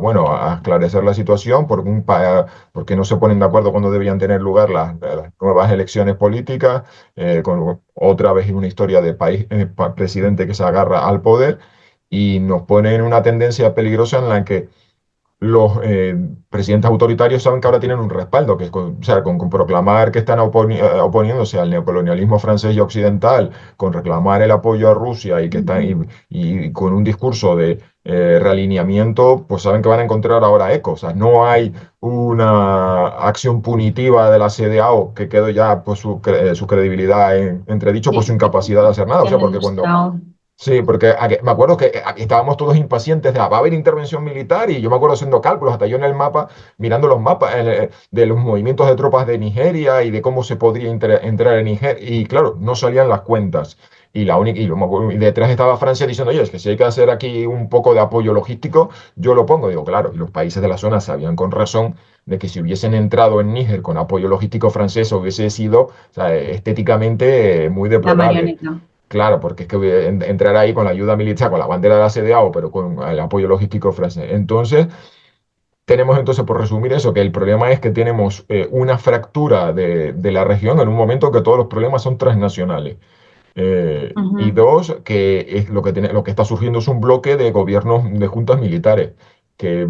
bueno, a esclarecer la situación porque no se ponen de acuerdo cuando debían tener lugar las nuevas elecciones políticas, con otra vez una historia de presidente que se agarra al poder, y nos pone en una tendencia peligrosa en la que los presidentes autoritarios saben que ahora tienen un respaldo, que es o sea, con proclamar que están oponiéndose al neocolonialismo francés y occidental, con reclamar el apoyo a Rusia y que están y con un discurso de realineamiento, pues saben que van a encontrar ahora eco. O sea, no hay una acción punitiva de la CEDEAO que quede ya pues, su credibilidad en entredicho por su incapacidad de hacer nada. O sea, porque cuando... Sí, porque me acuerdo que aquí estábamos todos impacientes de, va a haber intervención militar, y yo me acuerdo haciendo cálculos, hasta yo en el mapa, mirando los mapas de los movimientos de tropas de Nigeria y de cómo se podría entrar en Nigeria, y claro, no salían las cuentas. Y, y detrás estaba Francia diciendo, oye, es que si hay que hacer aquí un poco de apoyo logístico, yo lo pongo. Digo, claro, y los países de la zona sabían con razón de que si hubiesen entrado en Níger con apoyo logístico francés hubiese sido, o sea, estéticamente muy La deplorable. marioneta. Claro, porque es que entrar ahí con la ayuda militar, con la bandera de la CEDEAO, pero con el apoyo logístico francés. Entonces, tenemos entonces, por resumir eso, que el problema es que tenemos una fractura de la región en un momento que todos los problemas son transnacionales. Y dos, que es lo que está surgiendo es un bloque de gobiernos de juntas militares que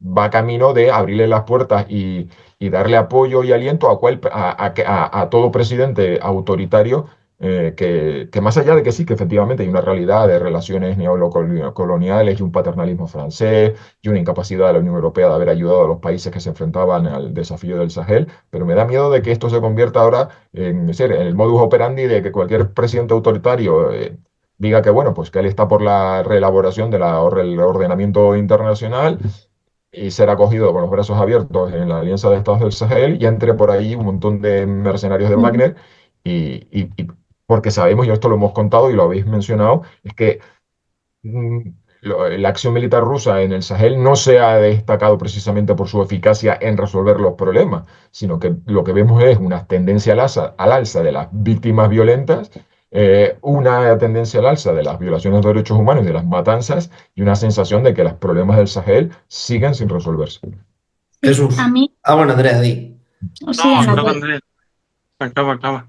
va camino de abrirle las puertas y darle apoyo y aliento a todo presidente autoritario, que más allá de que sí, que efectivamente hay una realidad de relaciones neocoloniales y un paternalismo francés y una incapacidad de la Unión Europea de haber ayudado a los países que se enfrentaban al desafío del Sahel, pero me da miedo de que esto se convierta ahora en el modus operandi de que cualquier presidente autoritario diga que, bueno, pues que él está por la reelaboración del ordenamiento internacional y ser acogido con los brazos abiertos en la Alianza de Estados del Sahel, y entre por ahí un montón de mercenarios de Wagner, y porque sabemos, y esto lo hemos contado y lo habéis mencionado, es que mm, la acción militar rusa en el Sahel no se ha destacado precisamente por su eficacia en resolver los problemas, sino que lo que vemos es una tendencia al alza de las víctimas violentas, una tendencia al alza de las violaciones de derechos humanos y de las matanzas, y una sensación de que los problemas del Sahel siguen sin resolverse. Jesús. A mí, Bueno, Andrea, di. Sí, No, en la, acaba, Andrés. Acaba.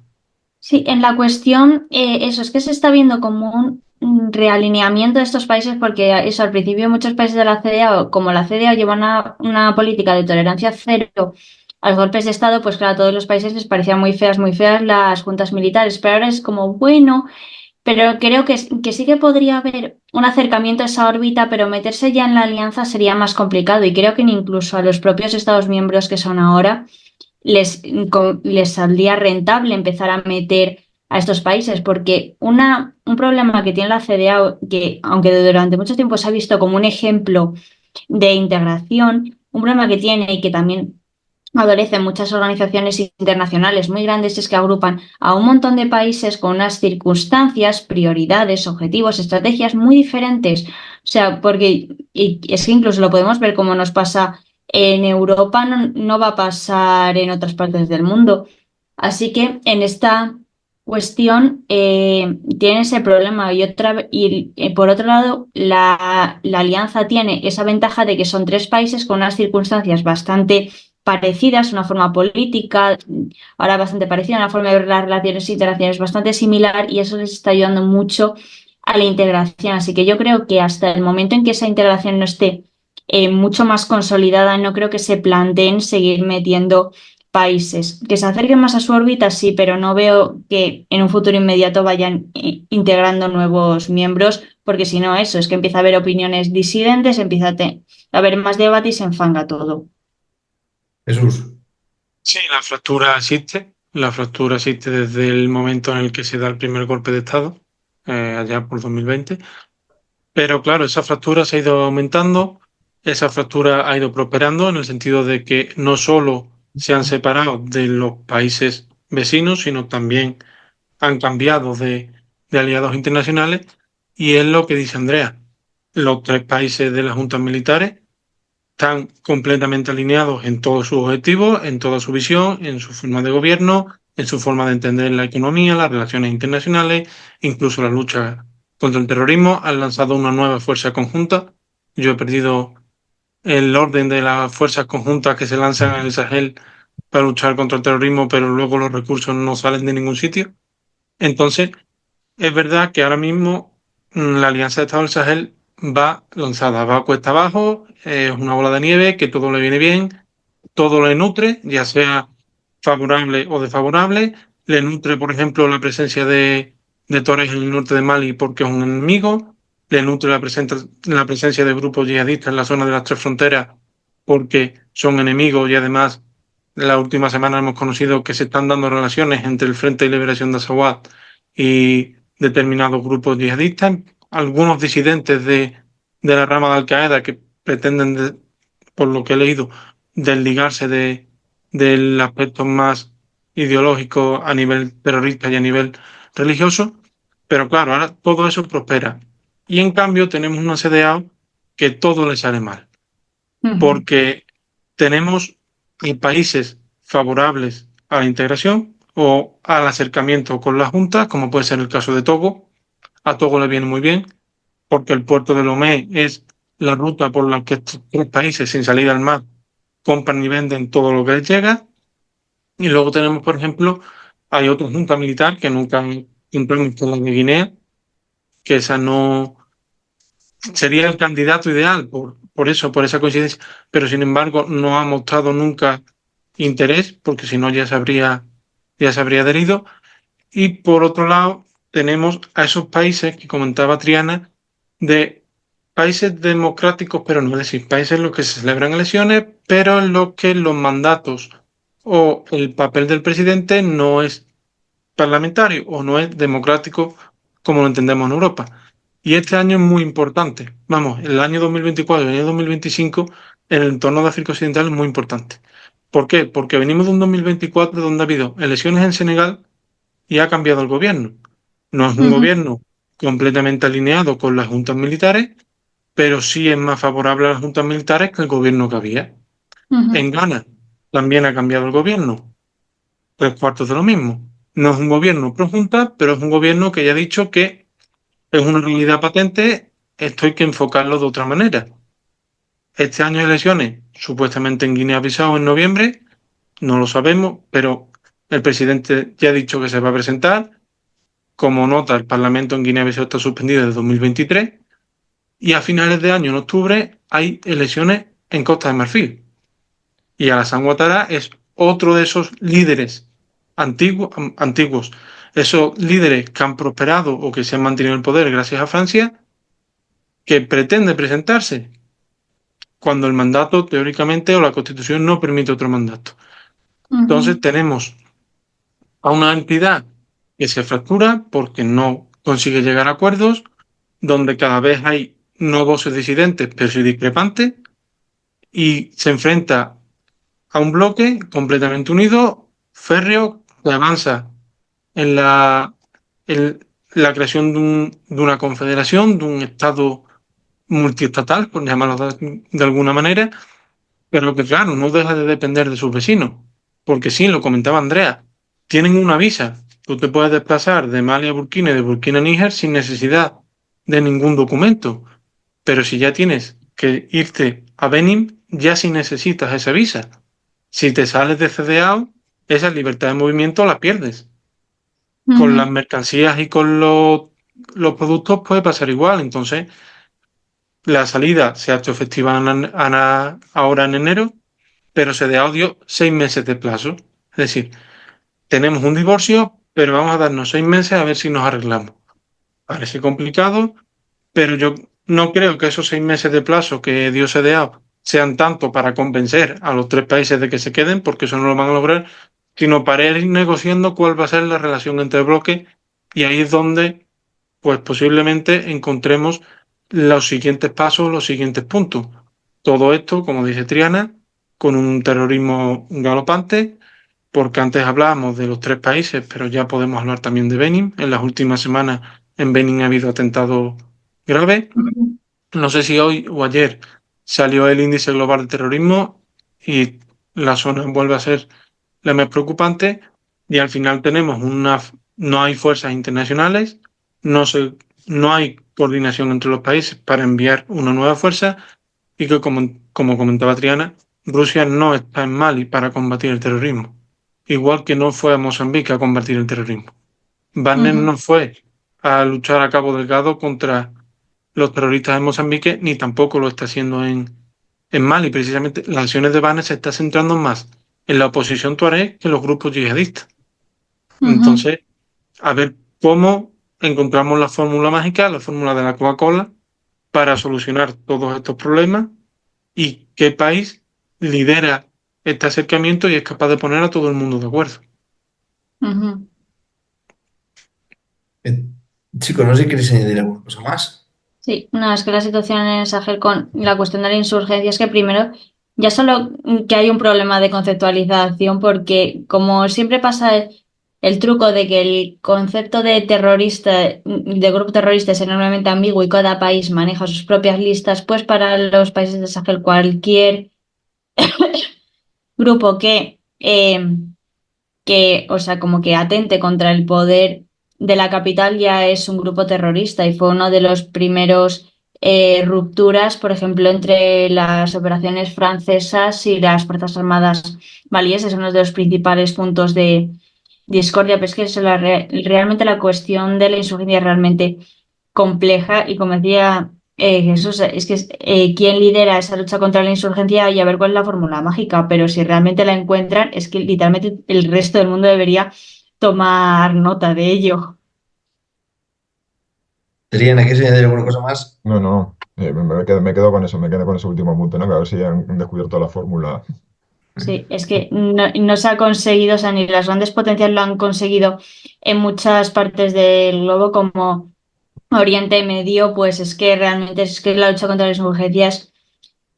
sí, en la cuestión, eso es que se está viendo como un realineamiento de estos países porque eso, al principio muchos países de la CDAO, como la CDAO lleva una política de tolerancia cero a los golpes de Estado, pues claro, a todos los países les parecían muy feas las juntas militares, pero ahora es como, bueno, pero creo que sí que podría haber un acercamiento a esa órbita, pero meterse ya en la alianza sería más complicado y creo que incluso a los propios Estados miembros que son ahora les saldría rentable empezar a meter a estos países, porque un problema que tiene la CDAO, que aunque durante mucho tiempo se ha visto como un ejemplo de integración, un problema que tiene y que también adolecen muchas organizaciones internacionales muy grandes es que agrupan a un montón de países con unas circunstancias, prioridades, objetivos, estrategias muy diferentes. O sea, porque y es que incluso lo podemos ver como nos pasa en Europa, no va a pasar en otras partes del mundo. Así que en esta cuestión tiene ese problema y por otro lado la alianza tiene esa ventaja de que son tres países con unas circunstancias bastante parecidas, una forma política ahora bastante parecida, una forma de ver las relaciones internacionales bastante similar y eso les está ayudando mucho a la integración. Así que yo creo que hasta el momento en que esa integración no esté mucho más consolidada, no creo que se planteen seguir metiendo países. Que se acerquen más a su órbita, sí, pero no veo que en un futuro inmediato vayan integrando nuevos miembros, porque si no, eso es que empieza a haber opiniones disidentes, empieza a haber más debate y se enfanga todo. Jesús. Sí, la fractura existe desde el momento en el que se da el primer golpe de Estado, allá por 2020, pero claro, esa fractura se ha ido aumentando, esa fractura ha ido prosperando en el sentido de que no solo se han separado de los países vecinos, sino también han cambiado de aliados internacionales, y es lo que dice Andrea, los tres países de las juntas militares están completamente alineados en todos sus objetivos, en toda su visión, en su forma de gobierno, en su forma de entender la economía, las relaciones internacionales, incluso la lucha contra el terrorismo. Han lanzado una nueva fuerza conjunta. Yo he perdido el orden de las fuerzas conjuntas que se lanzan en el Sahel para luchar contra el terrorismo, pero luego los recursos no salen de ningún sitio. Entonces, es verdad que ahora mismo la Alianza de Estado del Sahel va lanzada, va cuesta abajo, es una bola de nieve que todo le viene bien, todo le nutre, ya sea favorable o desfavorable. Le nutre, por ejemplo, la presencia de Torres en el norte de Mali porque es un enemigo. Le nutre la presencia de grupos yihadistas en la zona de las tres fronteras porque son enemigos y además la última semana hemos conocido que se están dando relaciones entre el Frente de Liberación de Azawad y determinados grupos yihadistas, algunos disidentes de la rama de Al-Qaeda que pretenden, por lo que he leído, desligarse del aspecto más ideológico a nivel terrorista y a nivel religioso, pero claro, ahora todo eso prospera. Y en cambio tenemos una CDAO que todo le sale mal, Ujú. porque tenemos países favorables a la integración o al acercamiento con la Junta, como puede ser el caso de Togo. A Togo le viene muy bien, porque el puerto de Lomé es la ruta por la que estos tres países sin salida al mar compran y venden todo lo que les llega. Y luego tenemos, por ejemplo, hay otra junta militar que nunca compramos, que es la de Guinea, que esa no sería el candidato ideal por eso, por esa coincidencia, pero sin embargo no ha mostrado nunca interés, porque si no ya se habría adherido. Y por otro lado, tenemos a esos países que comentaba Triana, de países democráticos, pero no, es decir, países en los que se celebran elecciones, pero en los que los mandatos o el papel del presidente no es parlamentario o no es democrático como lo entendemos en Europa. Y este año es muy importante. Vamos, el año 2024 y el año 2025 en el entorno de África Occidental es muy importante. ¿Por qué? Porque venimos de un 2024 donde ha habido elecciones en Senegal y ha cambiado el gobierno. No es un Ujú. gobierno completamente alineado con las juntas militares, pero sí es más favorable a las juntas militares que el gobierno que había. Ujú. En Ghana también ha cambiado el gobierno, tres cuartos de lo mismo. No es un gobierno pro junta, pero es un gobierno que ya ha dicho que es una realidad patente, esto hay que enfocarlo de otra manera. Este año hay elecciones, supuestamente en Guinea-Bissau en noviembre, no lo sabemos, pero el presidente ya ha dicho que se va a presentar. Como nota, el Parlamento en Guinea-Bissau está suspendido desde 2023 y a finales de año, en octubre, hay elecciones en Costa de Marfil. Y Alassane Ouattara es otro de esos líderes antiguos, esos líderes que han prosperado o que se han mantenido en el poder gracias a Francia, que pretende presentarse cuando el mandato, teóricamente, o la Constitución no permite otro mandato. Entonces tenemos a una entidad que se fractura porque no consigue llegar a acuerdos, donde cada vez hay no voces disidentes, pero sí discrepantes, y se enfrenta a un bloque completamente unido, férreo, que avanza en la creación de una confederación, de un Estado multiestatal, por llamarlo de alguna manera, pero que claro, no deja de depender de sus vecinos, porque sí, lo comentaba Andrea, tienen una visa, tú te puedes desplazar de Mali a Burkina y de Burkina a Níger sin necesidad de ningún documento, pero si ya tienes que irte a Benin, ya sí necesitas esa visa. Si te sales de CDAO, esa libertad de movimiento la pierdes. Con las mercancías y con los productos puede pasar igual, entonces la salida se ha hecho efectiva ahora en enero, pero se dio 6 meses de plazo. Es decir, tenemos un divorcio, pero vamos a darnos 6 meses a ver si nos arreglamos. Parece complicado, pero yo no creo que esos 6 meses de plazo que dio CDAO sean tanto para convencer a los 3 países de que se queden, porque eso no lo van a lograr, sino para ir negociando cuál va a ser la relación entre bloques, y ahí es donde pues posiblemente encontremos los siguientes pasos, los siguientes puntos. Todo esto, como dice Triana, con un terrorismo galopante, porque antes hablábamos de los 3 países, pero ya podemos hablar también de Benin. En las últimas semanas en Benin ha habido atentados graves. No sé si hoy o ayer salió el índice global de terrorismo y la zona vuelve a ser la más preocupante, y al final tenemos no hay fuerzas internacionales, no hay coordinación entre los países para enviar una nueva fuerza, y que como comentaba Triana, Rusia no está en Mali para combatir el terrorismo, igual que no fue a Mozambique a combatir el terrorismo. Wagner no fue a luchar a Cabo Delgado contra los terroristas en Mozambique, ni tampoco lo está haciendo en Mali. Precisamente las acciones de Wagner se están centrando más en la oposición tuareg que en los grupos yihadistas. Entonces, a ver cómo encontramos la fórmula mágica, la fórmula de la Coca-Cola, para solucionar todos estos problemas, y qué país lidera este acercamiento y es capaz de poner a todo el mundo de acuerdo. Chicos, no sé si queréis añadir alguna cosa más. Sí, no, es que la situación en el Sahel con la cuestión de la insurgencia es que primero ya solo que hay un problema de conceptualización, porque como siempre pasa el truco de que el concepto de terrorista, de grupo terrorista es enormemente ambiguo y cada país maneja sus propias listas, pues para los países del Sahel cualquier grupo o sea, como que atente contra el poder de la capital ya es un grupo terrorista, y fue uno de los primeros rupturas, por ejemplo, entre las operaciones francesas y las Fuerzas Armadas malíes, es uno de los principales puntos de discordia, pero es que realmente la cuestión de la insurgencia es realmente compleja, y como decía Jesús, es que quién lidera esa lucha contra la insurgencia y a ver cuál es la fórmula mágica, pero si realmente la encuentran, es que literalmente el resto del mundo debería tomar nota de ello. Triana, ¿quieres añadir alguna cosa más? No. Me quedo con eso, me quedo con ese último punto, ¿no? Que a ver si han descubierto la fórmula. Sí, es que no se ha conseguido, o sea, ni las grandes potencias lo han conseguido en muchas partes del globo como Oriente Medio, pues es que realmente es que la lucha contra las insurgencias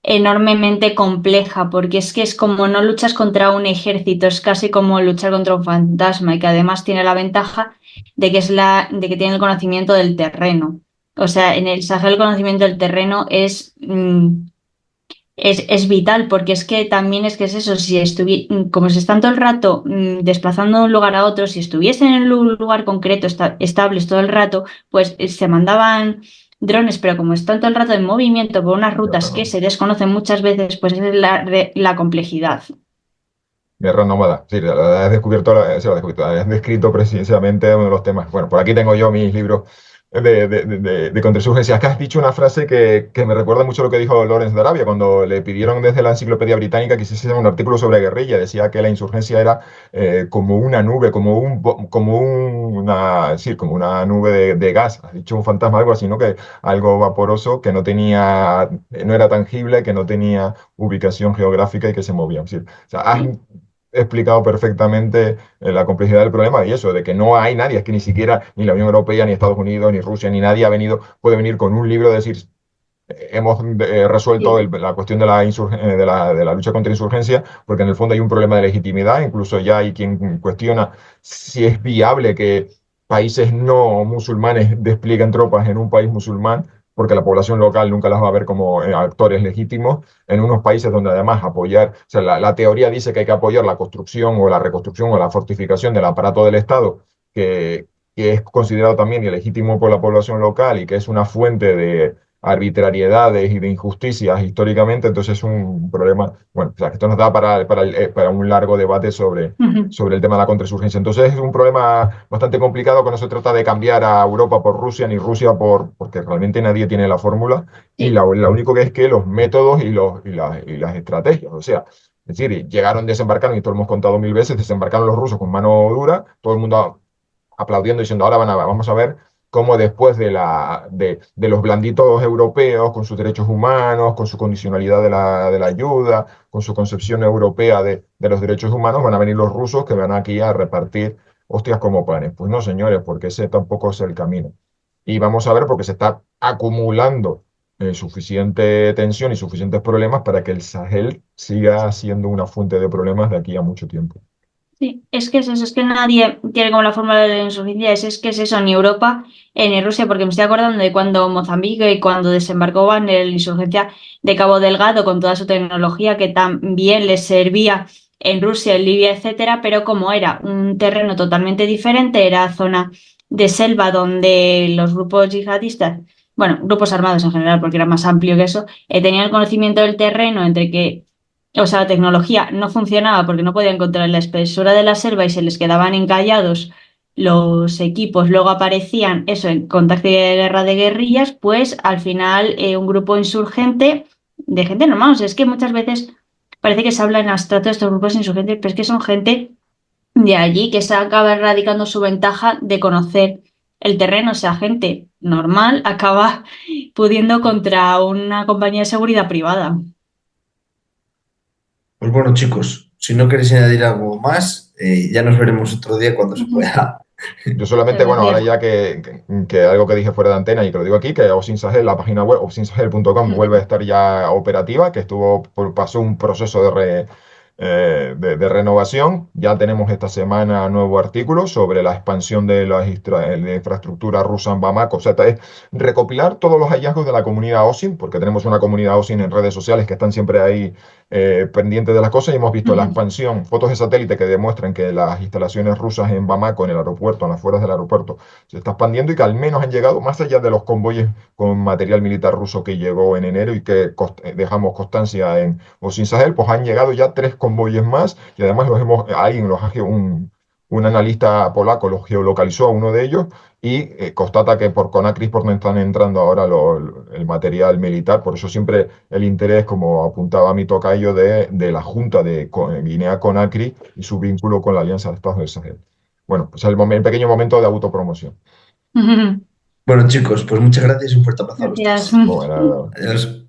enormemente compleja, porque es que es como no luchas contra un ejército, es casi como luchar contra un fantasma, y que además tiene la ventaja de que de que tiene el conocimiento del terreno. O sea, en el Sahel el conocimiento del terreno es vital, porque es que también es que es eso, si como se están todo el rato desplazando de un lugar a otro, si estuviesen en un lugar concreto, estables todo el rato, pues se mandaban drones, pero como están todo el rato en movimiento por unas rutas que se desconocen muchas veces, pues esa es la complejidad. Guerra nómada, sí, has descubierto, has descrito precisamente uno de los temas. Bueno, por aquí tengo yo mis libros de contrainsurgencia. Acá has dicho una frase que me recuerda mucho lo que dijo Lawrence de Arabia cuando le pidieron desde la Enciclopedia Británica que hiciese un artículo sobre guerrilla. Decía que la insurgencia era como una nube, como una nube de gas. Has dicho un fantasma, algo así, ¿no? Que algo vaporoso que no era tangible, que no tenía ubicación geográfica y que se movía. Es decir, o sea, has explicado perfectamente la complejidad del problema y eso, de que no hay nadie, es que ni siquiera ni la Unión Europea, ni Estados Unidos, ni Rusia, ni nadie puede venir con un libro y decir, hemos resuelto la cuestión de la lucha contra insurgencia, porque en el fondo hay un problema de legitimidad, incluso ya hay quien cuestiona si es viable que países no musulmanes desplieguen tropas en un país musulmán, porque la población local nunca las va a ver como actores legítimos, en unos países donde además apoyar, o sea, la teoría dice que hay que apoyar la construcción o la reconstrucción o la fortificación del aparato del Estado, que es considerado también ilegítimo por la población local y que es una fuente de arbitrariedades y de injusticias históricamente, entonces es un problema, bueno, o sea, esto nos da para un largo debate sobre el tema de la contrainsurgencia. Entonces es un problema bastante complicado que no se trata de cambiar a Europa por Rusia, ni Rusia porque realmente nadie tiene la fórmula, y lo único que es que los métodos y las estrategias, o sea, es decir, desembarcaron, y esto lo hemos contado 1000 veces, desembarcaron los rusos con mano dura, todo el mundo aplaudiendo, diciendo, ahora vamos a ver cómo después de los blanditos europeos, con sus derechos humanos, con su condicionalidad de la ayuda, con su concepción europea de los derechos humanos, van a venir los rusos que van aquí a repartir hostias como panes. Pues no, señores, porque ese tampoco es el camino. Y vamos a ver porque se está acumulando suficiente tensión y suficientes problemas para que el Sahel siga siendo una fuente de problemas de aquí a mucho tiempo. Sí, es que es eso, es que nadie tiene como la fórmula de la insuficiencia, es que es eso, ni Europa ni Rusia, porque me estoy acordando de cuando Mozambique y cuando desembarcó Wagner en la insurgencia de Cabo Delgado con toda su tecnología que también les servía en Rusia, en Libia, etcétera, pero como era un terreno totalmente diferente, era zona de selva donde los grupos yihadistas, bueno, grupos armados en general, porque era más amplio que eso, tenían el conocimiento del terreno entre que o sea, la tecnología no funcionaba porque no podían controlar la espesura de la selva y se les quedaban encallados los equipos. Luego aparecían eso en contacto de guerra de guerrillas, pues al final un grupo insurgente de gente normal. O sea, es que muchas veces parece que se habla en abstracto de estos grupos insurgentes, pero es que son gente de allí que se acaba erradicando su ventaja de conocer el terreno. O sea, gente normal acaba pudiendo contra una compañía de seguridad privada. Pues bueno, chicos, si no queréis añadir algo más, ya nos veremos otro día cuando se pueda. Yo solamente, bueno, ahora ya que algo que dije fuera de antena y que lo digo aquí, que Osin Sahel, la página web osinsahel.com vuelve a estar ya operativa, que pasó un proceso de renovación. Ya tenemos esta semana nuevo artículo sobre la expansión de la infraestructura rusa en Bamako. O sea, es recopilar todos los hallazgos de la comunidad OSIN, porque tenemos una comunidad OSIN en redes sociales que están siempre ahí pendientes de las cosas, y hemos visto la expansión, fotos de satélite que demuestran que las instalaciones rusas en Bamako, en el aeropuerto, en las afueras del aeropuerto, se está expandiendo y que al menos han llegado más allá de los convoyes con material militar ruso que llegó en enero y que dejamos constancia en Osin Sahel, pues han llegado ya 3 convoyes más, y además un analista polaco los geolocalizó a uno de ellos y constata que por Conakry por donde están entrando ahora el material militar. Por eso siempre el interés, como apuntaba mi tocayo, de la Junta de Guinea-Conakry y su vínculo con la Alianza de Estados del Sahel. Bueno, pues el pequeño momento de autopromoción. Bueno, chicos, pues muchas gracias y un fuerte abrazo a los tres. Gracias. Bueno, Adiós.